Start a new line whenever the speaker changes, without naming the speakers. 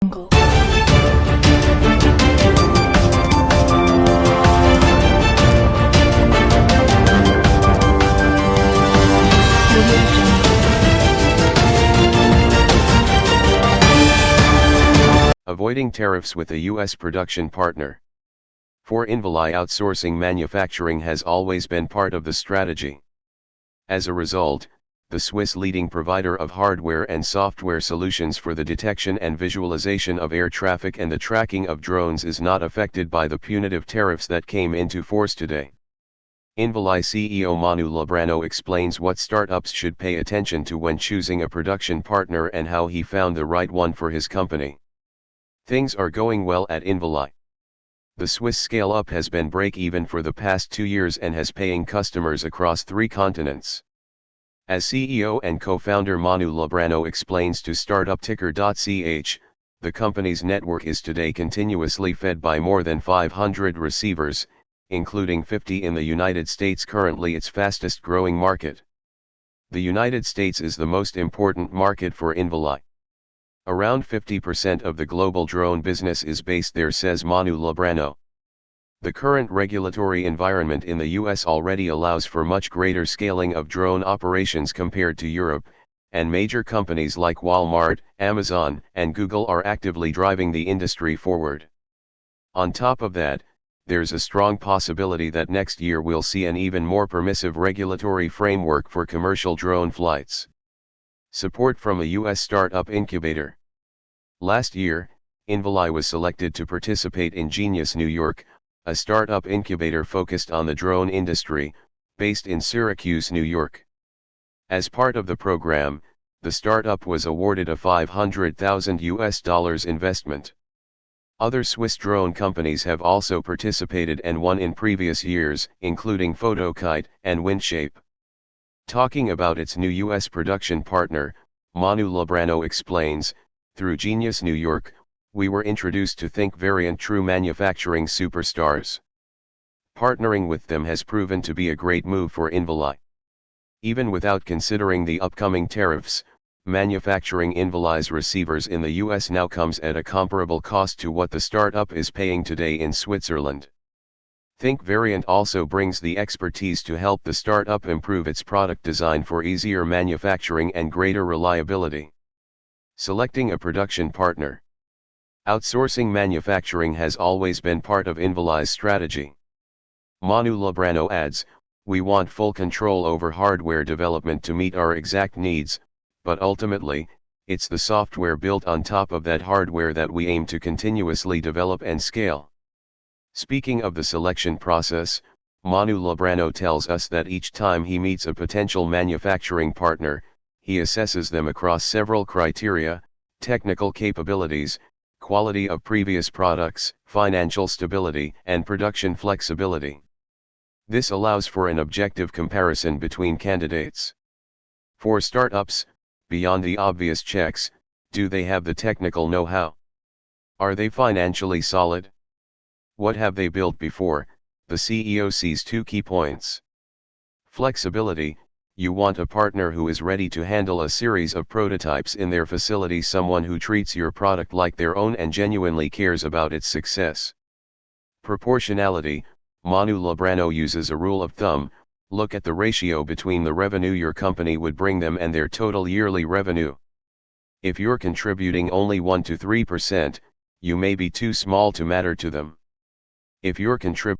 angle.
Avoiding tariffs with a U.S. production partner. For Invali, outsourcing manufacturing has always been part of the strategy. As a result, the Swiss leading provider of hardware and software solutions for the detection and visualization of air traffic and the tracking of drones is not affected by the punitive tariffs that came into force today. Invali CEO Manu Lebrano explains what startups should pay attention to when choosing a production partner and how he found the right one for his company. Things are going well at Invali. The Swiss scale-up has been break-even for the past 2 years and has paying customers across 3 continents. As CEO and co-founder Manu Lebrano explains to startupticker.ch, the company's network is today continuously fed by more than 500 receivers, including 50 in the United States, currently its fastest growing market. The United States is the most important market for Invali. Around 50% of the global drone business is based there, says Manu Lebrano. The current regulatory environment in the US already allows for much greater scaling of drone operations compared to Europe, and major companies like Walmart, Amazon, and Google are actively driving the industry forward. On top of that, there's a strong possibility that next year we'll see an even more permissive regulatory framework for commercial drone flights. Support from a US startup incubator. Last year, Invali was selected to participate in Genius New York, a startup incubator focused on the drone industry, based in Syracuse, New York. As part of the program, the startup was awarded a $500,000 investment. Other Swiss drone companies have also participated and won in previous years, including Photokite and Windshape. Talking about its new US production partner, Manu Lebrano explains, through Genius New York, we were introduced to Think Variant true manufacturing superstars. Partnering with them has proven to be a great move for Invali. Even without considering the upcoming tariffs, manufacturing Invali's receivers in the US now comes at a comparable cost to what the startup is paying today in Switzerland. Think Variant also brings the expertise to help the startup improve its product design for easier manufacturing and greater reliability. Selecting a production partner. Outsourcing manufacturing has always been part of Invali's strategy. Manu Lebrano adds, we want full control over hardware development to meet our exact needs, but ultimately, it's the software built on top of that hardware that we aim to continuously develop and scale. Speaking of the selection process, Manu Lebrano tells us that each time he meets a potential manufacturing partner, he assesses them across several criteria: technical capabilities, quality of previous products, financial stability, and production flexibility. This allows for an objective comparison between candidates. For startups, beyond the obvious checks, do they have the technical know-how? Are they financially solid? What have they built before? The CEO sees 2 key points. Flexibility. You want a partner who is ready to handle a series of prototypes in their facility, someone who treats your product like their own and genuinely cares about its success. Proportionality. Manu Lebrano uses a rule of thumb: look at the ratio between the revenue your company would bring them and their total yearly revenue. If you're contributing only 1 to 3%, you may be too small to matter to them. If you're contributing